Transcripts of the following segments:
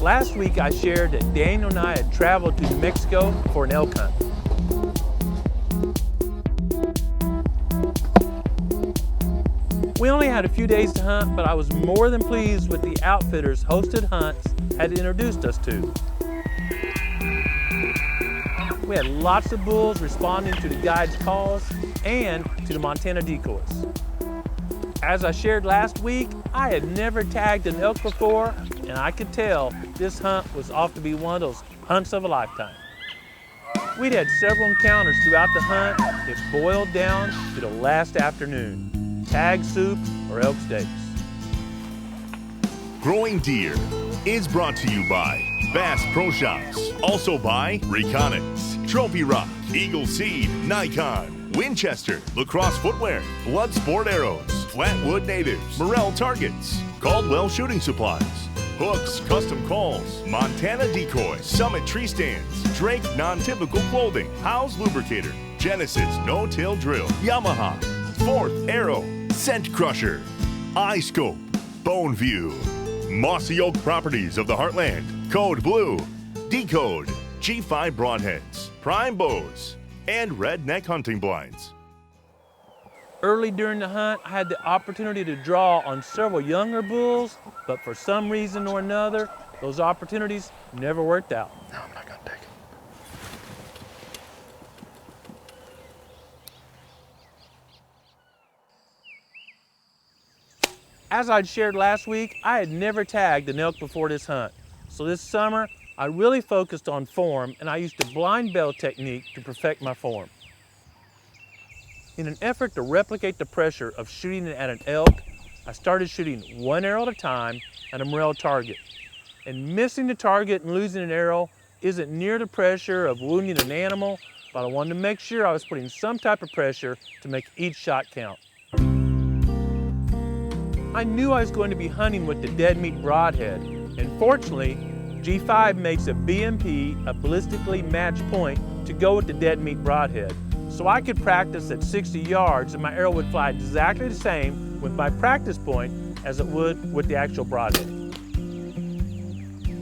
Last week I shared that Daniel and I had traveled to New Mexico for an elk hunt. We only had a few days to hunt, but I was more than pleased with the outfitters hosted hunts had introduced us to. We had lots of bulls responding to the guide's calls and to the Montana decoys. As I shared last week, I had never tagged an elk before, and I could tell this hunt was off to be one of those hunts of a lifetime. We'd had several encounters throughout the hunt. It boiled down to the last afternoon: tag soup or elk steaks. Growing Deer is brought to you by Bass Pro Shops, also by Reconyx, Trophy Rock, Eagle Seed, Nikon, Winchester, Lacrosse Footwear, Blood Sport Arrows, Flatwood Natives, Morel Targets, Caldwell Shooting Supplies, Hooks Custom Calls, Montana Decoy, Summit Tree Stands, Drake Non-Typical Clothing, Howe's Lubricator, Genesis No-Till Drill, Yamaha, Fourth Arrow, Scent Crusher, iScope, Boneview, Mossy Oak Properties of the Heartland, Code Blue, Decode, G5 Broadheads, Prime Bows, and Redneck Hunting Blinds. Early during the hunt, I had the opportunity to draw on several younger bulls, but for some reason or another, those opportunities never worked out. No, I'm not gonna take it. As I'd shared last week, I had never tagged an elk before this hunt. So this summer, I really focused on form, and I used the blind bell technique to perfect my form. In an effort to replicate the pressure of shooting at an elk, I started shooting one arrow at a time at a morel target. And missing the target and losing an arrow isn't near the pressure of wounding an animal, but I wanted to make sure I was putting some type of pressure to make each shot count. I knew I was going to be hunting with the dead meat broadhead, and fortunately, G5 makes a BMP, a ballistically matched point, to go with the dead meat broadhead. So I could practice at 60 yards and my arrow would fly exactly the same with my practice point as it would with the actual broadhead.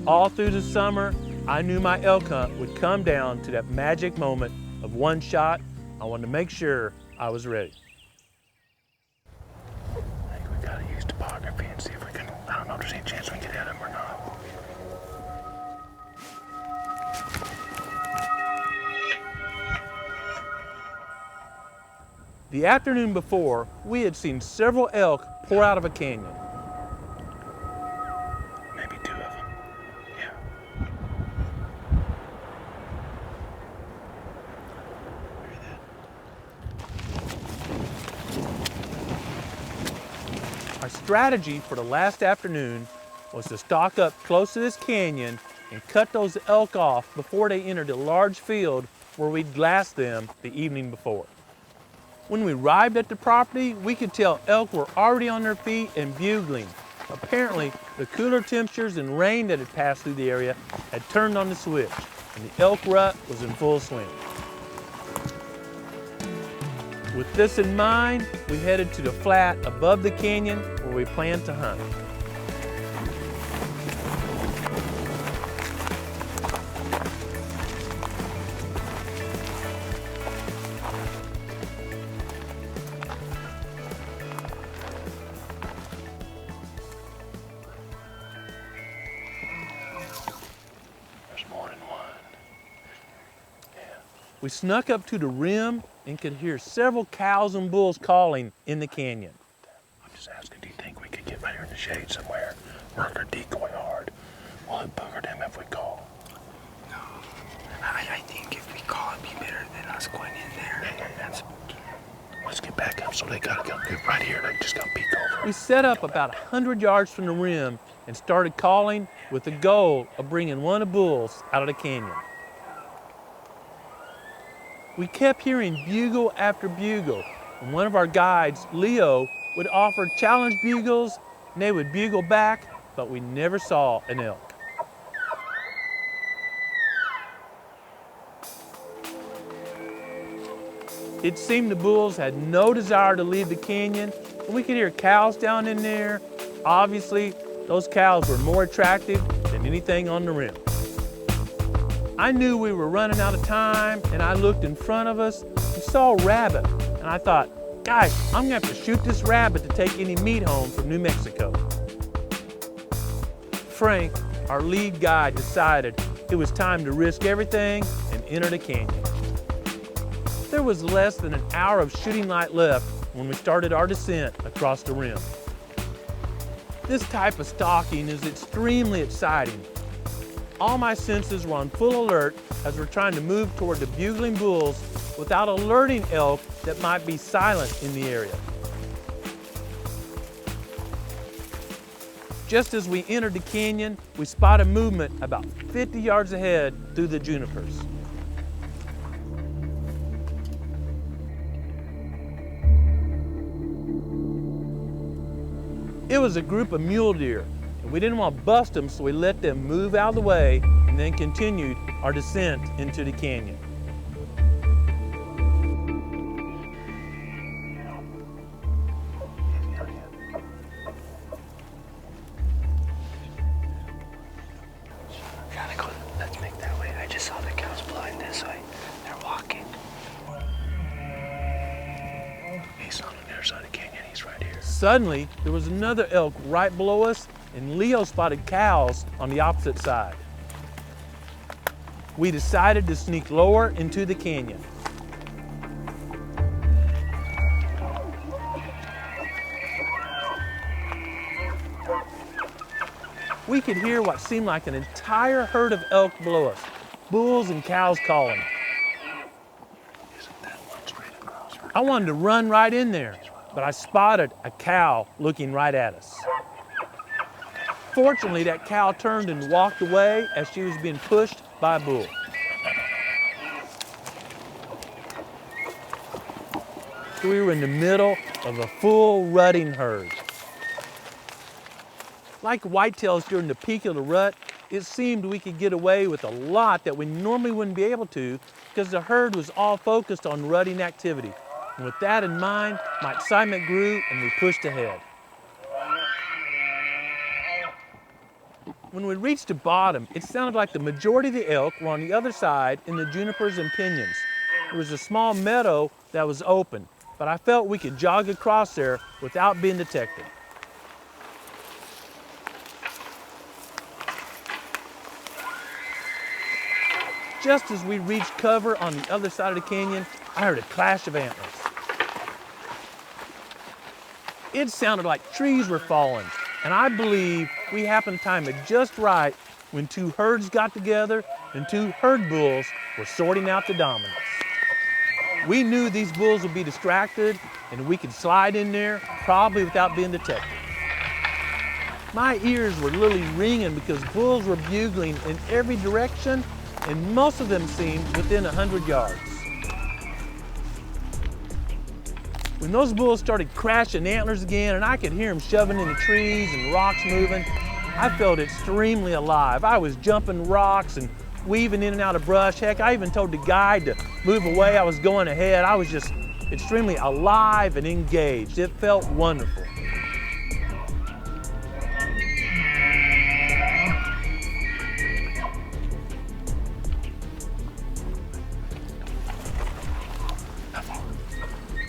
All through the summer, I knew my elk hunt would come down to that magic moment of one shot. I wanted to make sure I was ready. I think we gotta use topography and see if we can, I don't know if there's any chance we can get at him or not. The afternoon before, we had seen several elk pour out of a canyon. Maybe two of them. Yeah. Our strategy for the last afternoon was to stalk up close to this canyon and cut those elk off before they entered a large field where we'd glassed them the evening before. When we arrived at the property, we could tell elk were already on their feet and bugling. Apparently, the cooler temperatures and rain that had passed through the area had turned on the switch, and the elk rut was in full swing. With this in mind, we headed to the flat above the canyon where we planned to hunt. There's more than one. Yeah. We snuck up to the rim and could hear several cows and bulls calling in the canyon. I'm just asking, do you think we could get right here in the shade somewhere, work our decoy hard? Will it booger them if we call? No. I think if we call, it'd be better than us going in there. Yeah. Let's get back up so they gotta come right here. They just gotta peek over. We set up about 100 yards from the rim and started calling with the goal of bringing one of the bulls out of the canyon. We kept hearing bugle after bugle, and one of our guides, Leo, would offer challenge bugles, and they would bugle back, but we never saw an elk. It seemed the bulls had no desire to leave the canyon, and we could hear cows down in there. Obviously, those cows were more attractive than anything on the rim. I knew we were running out of time, and I looked in front of us and saw a rabbit. And I thought, guys, I'm gonna have to shoot this rabbit to take any meat home from New Mexico. Frank, our lead guide, decided it was time to risk everything and enter the canyon. There was less than an hour of shooting light left when we started our descent across the rim. This type of stalking is extremely exciting. All my senses were on full alert as we're trying to move toward the bugling bulls without alerting elk that might be silent in the area. Just as we entered the canyon, we spotted movement about 50 yards ahead through the junipers. It was a group of mule deer, and we didn't want to bust them, so we let them move out of the way and then continued our descent into the canyon. Gotta go. Let's make that way. I just saw the cows blowing this way. They're walking. He's on the other side of the canyon. He's right here. Suddenly, there was another elk right below us, and Leo spotted cows on the opposite side. We decided to sneak lower into the canyon. We could hear what seemed like an entire herd of elk below us, bulls and cows calling. Isn't that one straight across? I wanted to run right in there, but I spotted a cow looking right at us. Fortunately, that cow turned and walked away as she was being pushed by a bull. So we were in the middle of a full rutting herd. Like whitetails during the peak of the rut, it seemed we could get away with a lot that we normally wouldn't be able to because the herd was all focused on rutting activity. And with that in mind, my excitement grew and we pushed ahead. When we reached the bottom, it sounded like the majority of the elk were on the other side in the junipers and pinyons. There was a small meadow that was open, but I felt we could jog across there without being detected. Just as we reached cover on the other side of the canyon, I heard a clash of antlers. It sounded like trees were falling, and I believe we happened to time it just right when two herds got together and two herd bulls were sorting out the dominance. We knew these bulls would be distracted and we could slide in there probably without being detected. My ears were literally ringing because bulls were bugling in every direction and most of them seemed within 100 yards. When those bulls started crashing antlers again and I could hear them shoving in the trees and rocks moving, I felt extremely alive. I was jumping rocks and weaving in and out of brush. Heck, I even told the guide to move away. I was going ahead. I was just extremely alive and engaged. It felt wonderful.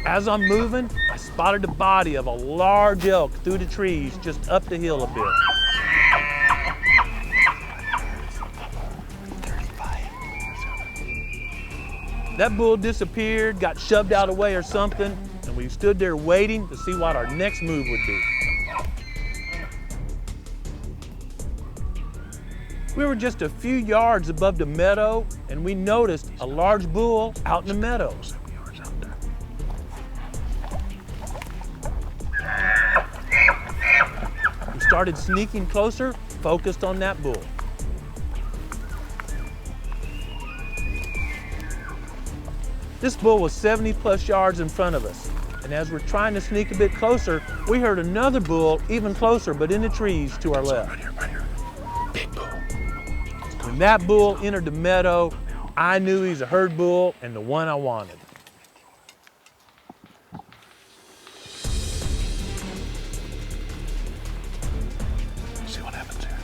As I'm moving, I spotted the body of a large elk through the trees just up the hill a bit. That bull disappeared, got shoved out of the way or something, and we stood there waiting to see what our next move would be. We were just a few yards above the meadow, and we noticed a large bull out in the meadow. We started sneaking closer, focused on that bull. This bull was 70+ yards in front of us, and as we're trying to sneak a bit closer, we heard another bull even closer, but in the trees to our left. Right here. Big bull. When that bull entered the meadow, I knew he's a herd bull and the one I wanted. See what happens here.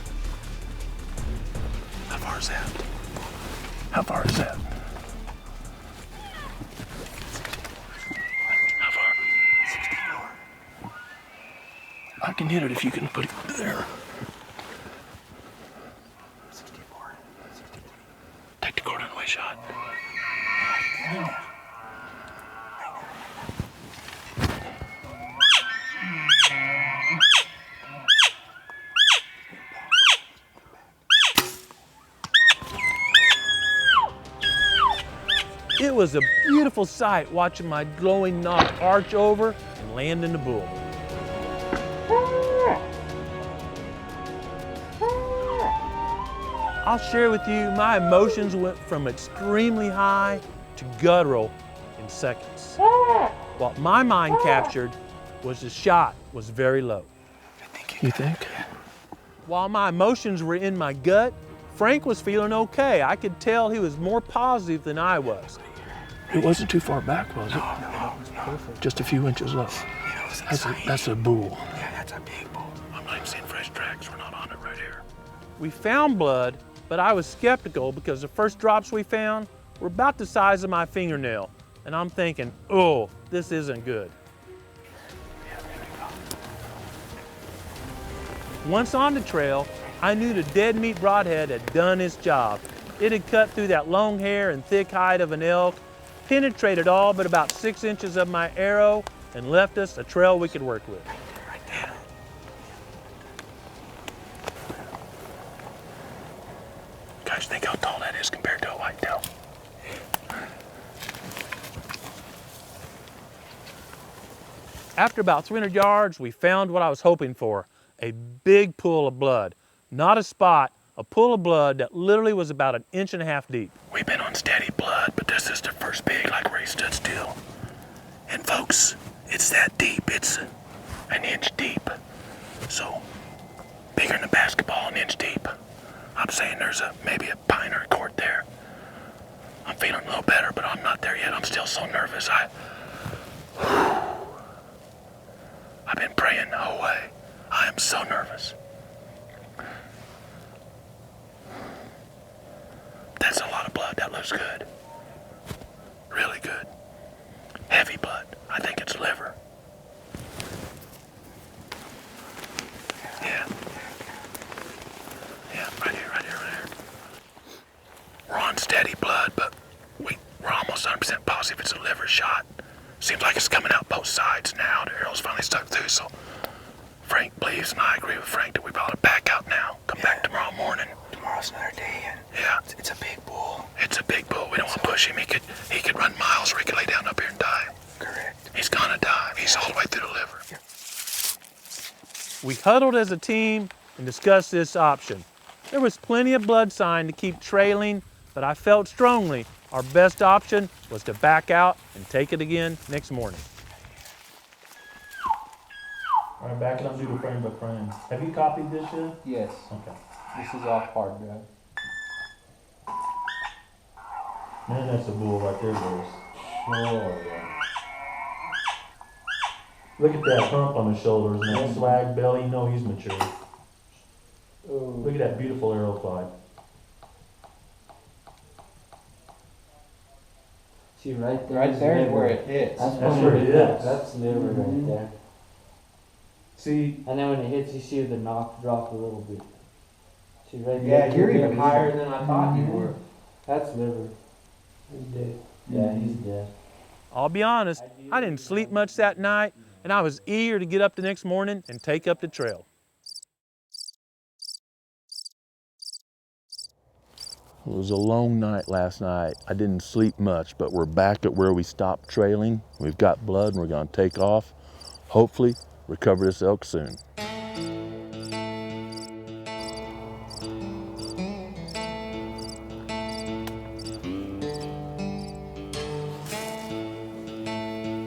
far is that? How far is that? How far? 64. I can hit it if you can put it there. 64. 63. Take the cord away shot. It was a beautiful sight watching my glowing knob arch over and land in the bull. I'll share with you my emotions went from extremely high to guttural in seconds. What my mind captured was the shot was very low. You think? While my emotions were in my gut, Frank was feeling okay. I could tell he was more positive than I was. It wasn't too far back, was it? No, it was perfect. Just a few inches low. Yeah, it was That's insane. that's a bull. Yeah, that's a big bull. I'm not even seeing fresh tracks. We're not on it right here. We found blood, but I was skeptical because the first drops we found were about the size of my fingernail. And I'm thinking, oh, this isn't good. Once on the trail, I knew the dead meat broadhead had done its job. It had cut through that long hair and thick hide of an elk, penetrated all but about 6 inches of my arrow, and left us a trail we could work with. Right there. Guys, think how tall that is compared to a whitetail. After about 300 yards, we found what I was hoping for, a big pool of blood. Not a spot, a pool of blood that literally was about 1.5 inches deep. We've been on steady blood, but this is the first big, like where he stood still. And folks, it's that deep. It's 1 inch deep. So, bigger than a basketball, 1 inch deep. I'm saying there's maybe a pine or a cord there. I'm feeling a little better, but I'm not there yet. I'm still so nervous. I've been praying the whole way. I am so nervous. That's a lot of blood. That looks good. Really good. Heavy blood. I think it's liver. Yeah. Yeah, right here, right here, right here. We're on steady blood, but we're almost 100% positive it's a liver shot. Seems like it's coming out both sides now. The arrow's finally stuck through, so Frank believes, and I agree with Frank, that we ought to back out now. Come back tomorrow morning. Tomorrow's another day, and Yeah. it's a big bull. It's a big bull. We don't want to push him. He could run miles, or he could lay down up here and die. Correct. He's gonna die. He's all the way through the liver. We huddled as a team and discussed this option. There was plenty of blood sign to keep trailing, but I felt strongly our best option was to back out and take it again next morning. All right, backing up, do the frame by frame. Have you copied this yet? Yes, Okay. this is off hard drive. Man, that's a bull right there, boys. Oh, yeah. Look at that hump on his shoulders and that slag belly. You know he's mature. Oh, Look at that beautiful arrow clyde. see, right there. Right there is liver. where it hits. That's where it is. That's liver right there. See, And then when it hits, you see the knock drop a little bit. See, right Yeah, there. you're even liver. higher than I thought you were. That's liver. He's dead. Yeah, he's dead. I'll be honest, I didn't sleep much that night, and I was eager to get up the next morning and take up the trail. It was a long night last night. I didn't sleep much, but we're back at where we stopped trailing. We've got blood and we're gonna take off. Hopefully, recover this elk soon.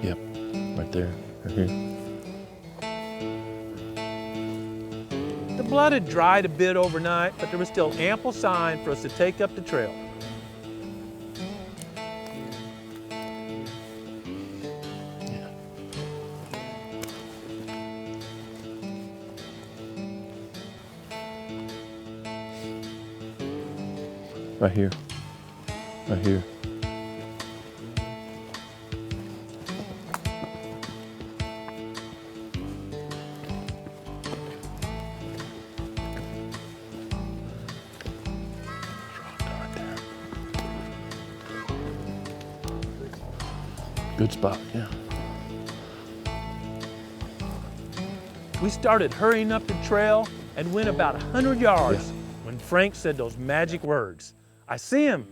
Yep, right there, right here. The blood had dried a bit overnight, but there was still ample sign for us to take up the trail. Right here. Right here. Good spot, yeah. We started hurrying up the trail and went about 100 yards when Frank said those magic words. I see him.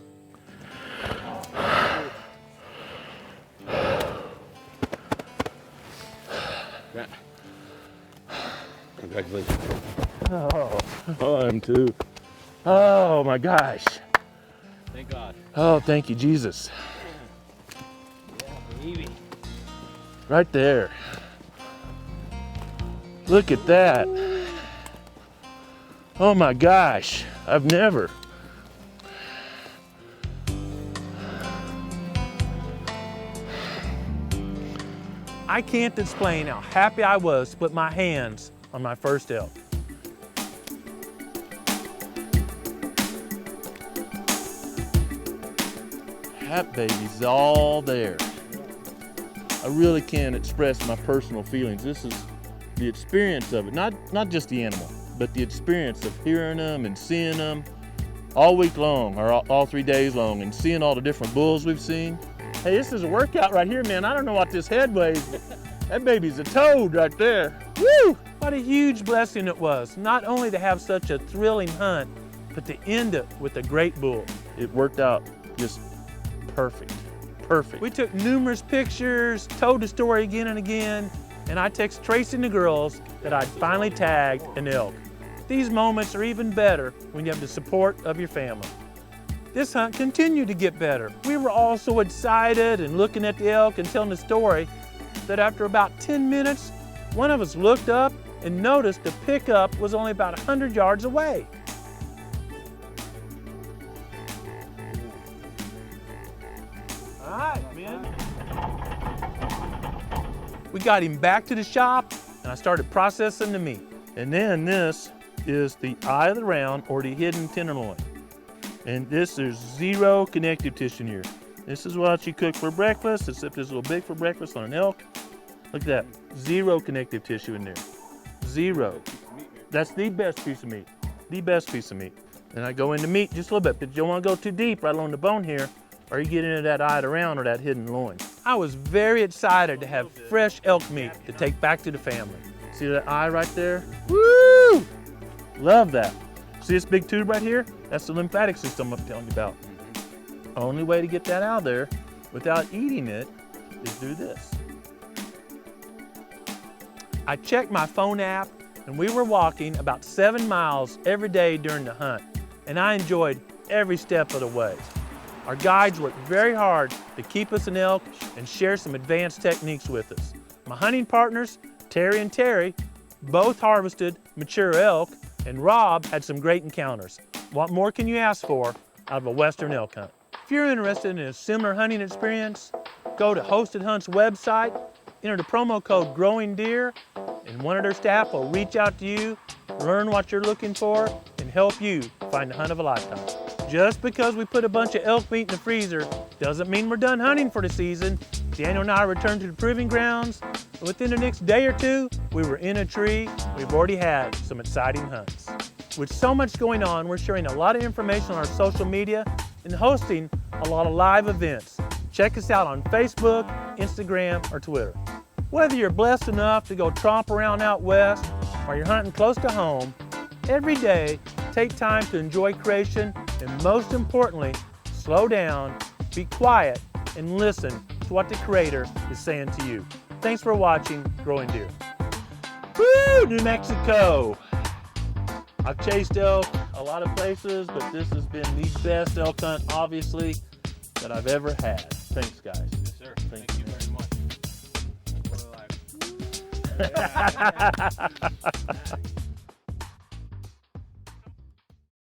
Congratulations. Oh, I'm too. Oh my gosh. Thank God. Oh, thank you, Jesus. Baby. Right there. Look at that. Oh my gosh. I've never. I can't explain how happy I was to put my hands on my first elk. That baby's all there. I really can't express my personal feelings. This is the experience of it, not just the animal, but the experience of hearing them and seeing them all week long, or all 3 days long, and seeing all the different bulls we've seen. Hey, this is a workout right here, man. I don't know what this head weighs, but that baby's a toad right there. Woo! What a huge blessing it was, not only to have such a thrilling hunt, but to end it with a great bull. It worked out just perfect, perfect. We took numerous pictures, told the story again and again, and I text Tracy and the girls that I'd finally tagged an elk. These moments are even better when you have the support of your family. This hunt continued to get better. We were all so excited and looking at the elk and telling the story that after about 10 minutes, one of us looked up and noticed the pickup was only about 100 yards away. All right, man. We got him back to the shop and I started processing the meat. And then this is the eye of the round, or the hidden tenderloin. And this, there's zero connective tissue in here. This is what you cook for breakfast, except it's a little big for breakfast on an elk. Look at that, zero connective tissue in there. Zero. That's the best piece of meat, the best piece of meat. And I go into meat just a little bit, but you don't want to go too deep right along the bone here, or you get into that eye of the round or that hidden loin. I was very excited to have fresh elk meat to take back to the family. See that eye right there? Woo! Love that. See this big tube right here? That's the lymphatic system I'm telling you about. Only way to get that out of there without eating it is do this. I checked my phone app and we were walking about 7 miles every day during the hunt, and I enjoyed every step of the way. Our guides worked very hard to keep us an elk and share some advanced techniques with us. My hunting partners, Terry and Terry, both harvested mature elk, and Rob had some great encounters. What more can you ask for out of a Western elk hunt? If you're interested in a similar hunting experience, go to Hosted Hunt's website, enter the promo code Growing Deer, and one of their staff will reach out to you, learn what you're looking for, and help you find the hunt of a lifetime. Just because we put a bunch of elk meat in the freezer doesn't mean we're done hunting for the season. Daniel and I returned to the proving grounds. Within the next day or two, we were in a tree. We've already had some exciting hunts. With so much going on, we're sharing a lot of information on our social media and hosting a lot of live events. Check us out on Facebook, Instagram, or Twitter. Whether you're blessed enough to go tromp around out west or you're hunting close to home, every day, take time to enjoy creation, and most importantly, slow down, be quiet, and listen to what the Creator is saying to you. Thanks for watching Growing Deer. Woo, New Mexico! I've chased elk a lot of places, but this has been the best elk hunt, obviously, that I've ever had. Thanks, guys. Yes, sir. Thank you very much.